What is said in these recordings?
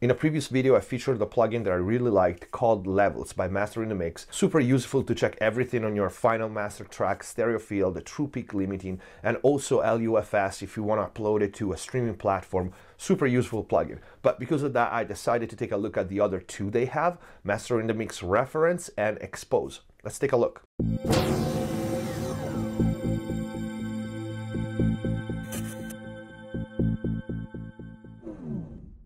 In a previous video, I featured a plugin that I really liked called Levels by Master in the Mix. Super useful to check everything on your final master track, stereo field, the true peak limiting, and also LUFS if you want to upload it to a streaming platform. Super useful plugin. But because of that, I decided to take a look at the other two they have, Master in the Mix Reference and Expose. Let's take a look.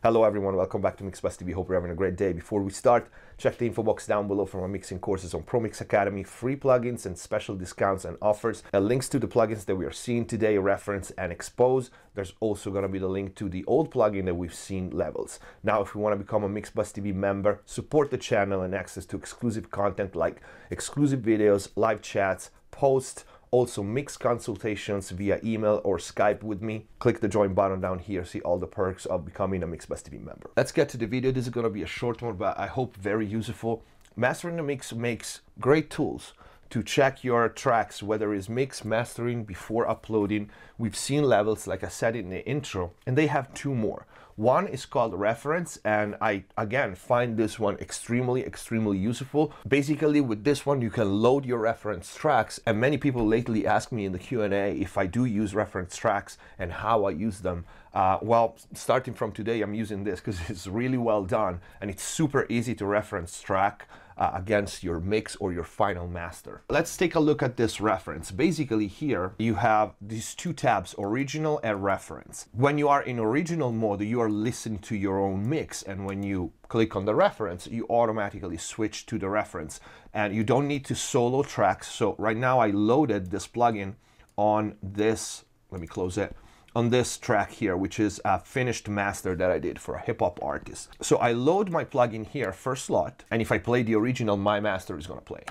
Hello everyone, welcome back to MixbusTv. Hope you're having a great day. Before we start, check the info box down below for my mixing courses on Pro Mix Academy, free plugins and special discounts and offers, and links to the plugins that we are seeing today, Reference and Expose. There's also going to be the link to the old plugin that we've seen, Levels. Now, if you want to become a MixbusTv member, support the channel and access to exclusive content like exclusive videos, live chats, posts, also mix consultations via email or Skype with me. Click the join button down here, see all the perks of becoming a MixbusTv member. Let's get to the video. This is going to be a short one, but I hope very useful. Master in the Mix makes great tools to check your tracks, whether it's mix, mastering, before uploading. We've seen Levels, like I said in the intro, and they have two more. One is called Reference, and I, again, find this one extremely useful. Basically, with this one, you can load your reference tracks, and many people lately ask me in the Q&A if I do use reference tracks and how I use them. Well, starting from today, I'm using this because it's really well done, and it's super easy to reference track against your mix or your final master. Let's take a look at this reference. Basically here you have these two tabs, original and reference. When you are in original mode, you are listening to your own mix, and when you click on the reference, you automatically switch to the reference and you don't need to solo tracks. So right now I loaded this plugin on this, let me close it, on this track here, which is a finished master that I did for a hip-hop artist. So I load my plugin here, first slot, and if I play the original, my master is gonna play.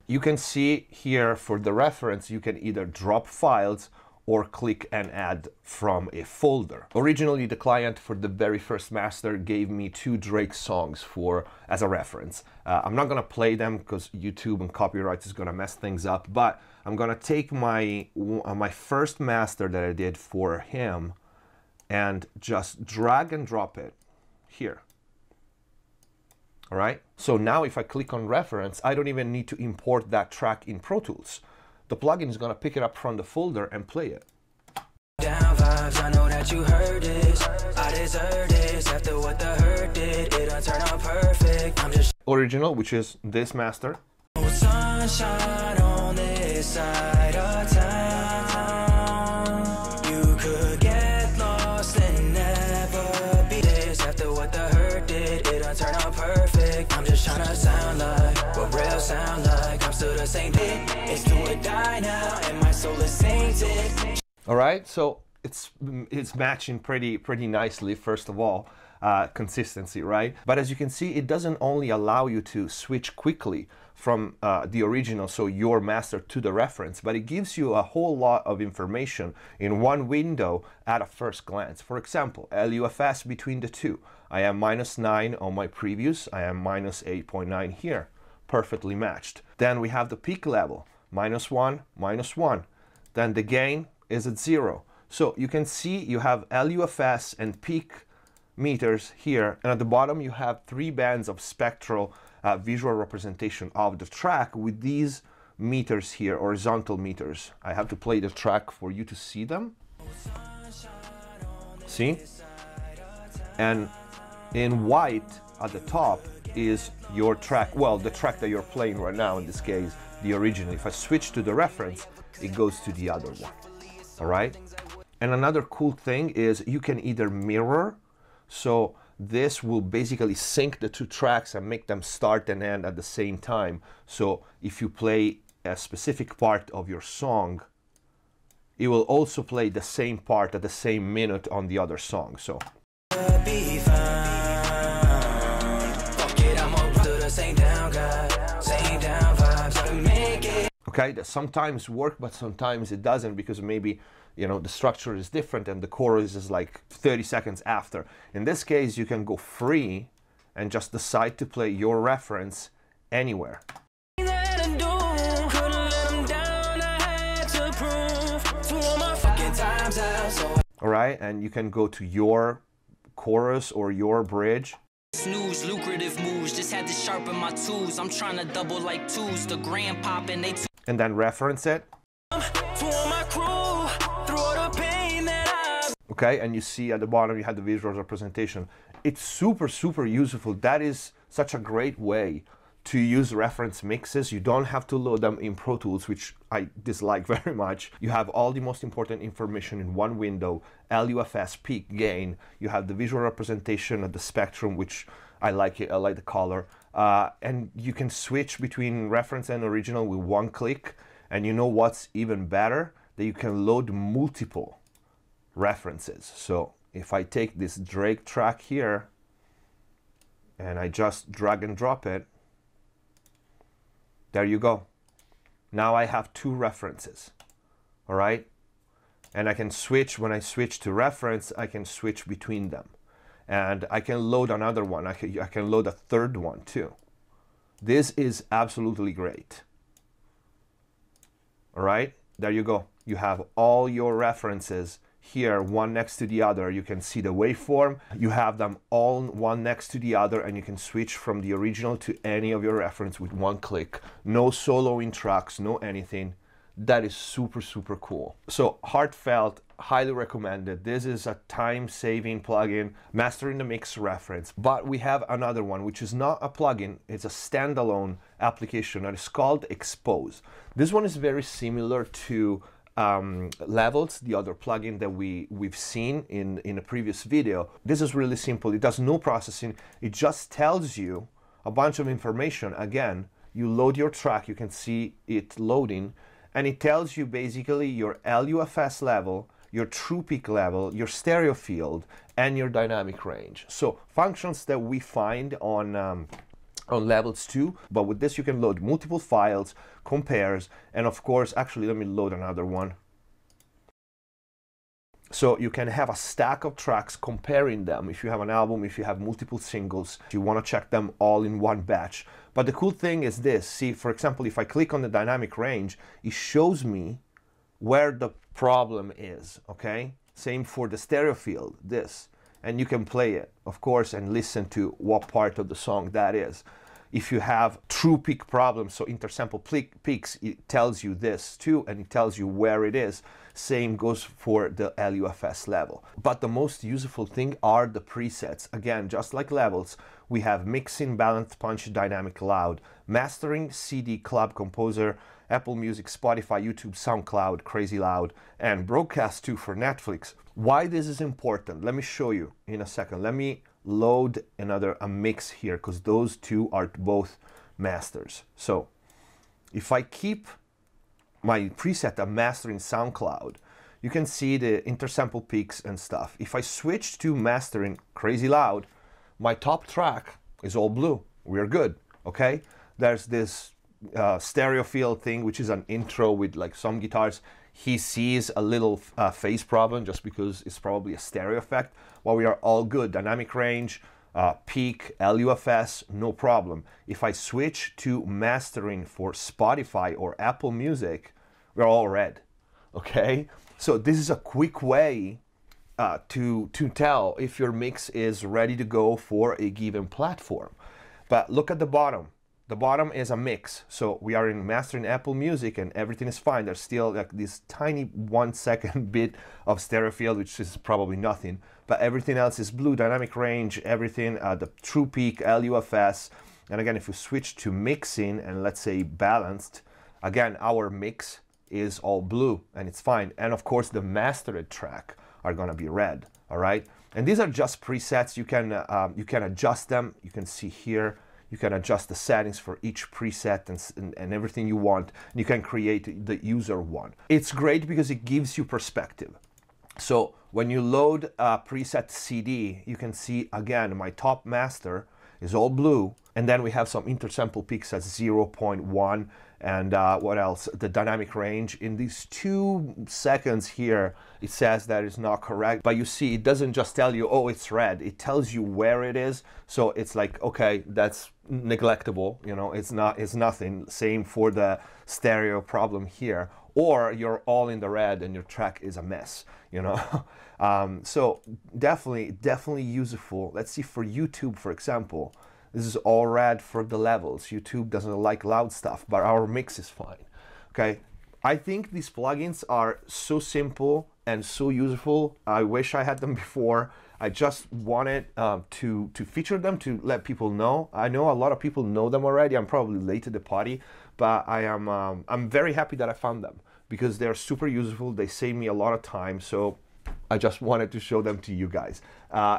You can see here for the reference, you can either drop files or click and add from a folder. Originally, the client for the very first master gave me 2 Drake songs as a reference. I'm not gonna play them because YouTube and copyright is gonna mess things up, but I'm gonna take my first master that I did for him and just drag and drop it here. All right, so now if I click on reference, I don't even need to import that track in Pro Tools. The plugin is going to pick it up from the folder and play it. Down vibes, I know that you heard this. I deserve this after what the hurt did. It'll turn out perfect. I'm just original, which is this master. Sunshine on this side of town. You could get lost and never be this after what the hurt did. It'll turn out perfect. I'm just trying to sound like what real sound like. I'm still the same thing. It's do or die now, and my soul is sainted. All right, so it's matching pretty nicely. First of all, consistency, right? But as you can see, it doesn't only allow you to switch quickly from the original, so your master, to the reference, but it gives you a whole lot of information in one window at a first glance. For example, LUFS between the two. I am -9 on my previous, I am -8.9 here. Perfectly matched. Then we have the peak level, -1, -1. Then the gain is at 0. So you can see you have LUFS and peak meters here, and at the bottom you have 3 bands of spectral visual representation of the track with these meters here, horizontal meters. I have to play the track for you to see them. See? And in white at the top is your track, well, the track that you're playing right now, in this case, the original. If I switch to the reference, it goes to the other one. All right? And another cool thing is you can either mirror, so this will basically sync the 2 tracks and make them start and end at the same time. So if you play a specific part of your song, it will also play the same part at the same minute on the other song. So okay, that sometimes work, but sometimes it doesn't, because maybe, you know, the structure is different and the chorus is like 30 seconds after. In this case, you can go free and just decide to play your reference anywhere. All right, and you can go to your chorus or your bridge. Snooze, lucrative moves, just had to sharpen my tools. I'm trying to double like twos, the grand pop and they and then reference it. Okay, and you see at the bottom you have the visual representation. It's super useful. That is such a great way to use reference mixes. You don't have to load them in Pro Tools, which I dislike very much. You have all the most important information in one window: LUFS, peak, gain. You have the visual representation of the spectrum, which I like it. I like the color. And you can switch between reference and original with one click. And you know what's even better? That you can load multiple references. So if I take this Drake track here and I just drag and drop it, there you go. Now I have two references, all right? And I can switch, when I switch to reference, I can switch between them. And I can load another one. I can load a third one too. This is absolutely great. All right, there you go. You have all your references here, one next to the other. You can see the waveform. You have them all one next to the other, and you can switch from the original to any of your reference with one click. No soloing tracks, no anything. That is super cool. So heartfelt, highly recommended. This is a time-saving plugin, mastering the mix reference. But we have another one, which is not a plugin. It's a standalone application that is called Expose. This one is very similar to Levels, the other plugin that we've seen in a previous video. This is really simple. It does no processing. It just tells you a bunch of information. Again, you load your track, you can see it loading, and it tells you basically your LUFS level, your true peak level, your stereo field, and your dynamic range. So functions that we find on Levels too, but with this you can load multiple files, compares, and of course, actually let me load another one. So you can have a stack of tracks, comparing them. If you have an album, if you have multiple singles, you want to check them all in one batch. But the cool thing is this. See, for example, if I click on the dynamic range, it shows me where the problem is, okay? Same for the stereo field, this. And you can play it, of course, and listen to what part of the song that is. If you have true peak problems, so intersample peaks, it tells you this too, and it tells you where it is. Same goes for the LUFS level. But the most useful thing are the presets. Again, just like Levels, we have mixing, balance, punch, dynamic, loud, mastering, CD, club, composer, Apple Music, Spotify, YouTube, SoundCloud, Crazy Loud, and broadcast too for Netflix. Why this is important? Let me show you in a second. Let me load a mix here, because those two are both masters. So if I keep my preset of mastering SoundCloud, you can see the intersample peaks and stuff. If I switch to mastering Crazy Loud, my top track is all blue. We're good, okay? There's this stereo field thing, which is an intro with like some guitars. He sees a little phase problem just because it's probably a stereo effect. While we are all good. Dynamic range, peak, LUFS, no problem. If I switch to mastering for Spotify or Apple Music, we're all red, okay? So this is a quick way to tell if your mix is ready to go for a given platform. But look at the bottom. The bottom is a mix. So we are in mastering Apple Music and everything is fine. There's still like this tiny 1 second bit of stereo field, which is probably nothing, but everything else is blue, dynamic range, everything, the true peak, LUFS. And again, if we switch to mixing and let's say balanced, again, our mix is all blue and it's fine. And of course the mastered track are gonna be red, all right? And these are just presets. You can adjust them. You can see here, you can adjust the settings for each preset and everything you want. You can create the user one. It's great because it gives you perspective. So when you load a preset CD, you can see, again, my top master is all blue. And then we have some intersample peaks at 0.1. And what else? The dynamic range. In these 2 seconds here, it says that it's not correct. But you see, it doesn't just tell you, oh, it's red. It tells you where it is. So it's like, okay, that's neglectable. You know, it's nothing. Same for the stereo problem here. or you're all in the red and your track is a mess, you know. So definitely useful. Let's see, for YouTube, for example, this is all red for the levels. YouTube doesn't like loud stuff, but our mix is fine. Okay, I think these plugins are so simple and so useful. I wish I had them before. I just wanted to feature them, to let people know. I know a lot of people know them already. I'm probably late to the party, but I'm very happy that I found them because they're super useful. They save me a lot of time, so I just wanted to show them to you guys.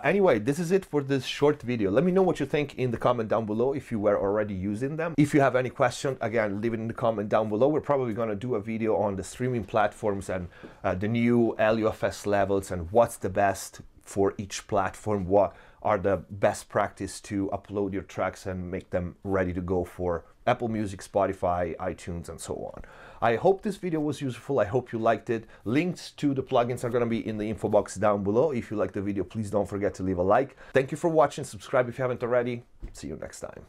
Anyway, this is it for this short video. Let me know what you think in the comment down below if you were already using them. If you have any question, again, leave it in the comment down below. We're probably going to do a video on the streaming platforms and the new LUFS levels and what's the best for each platform, what are the best practice to upload your tracks and make them ready to go for Apple Music, Spotify, iTunes, and so on. I hope this video was useful. I hope you liked it. Links to the plugins are going to be in the info box down below. If you liked the video, please don't forget to leave a like. Thank you for watching. Subscribe if you haven't already. See you next time.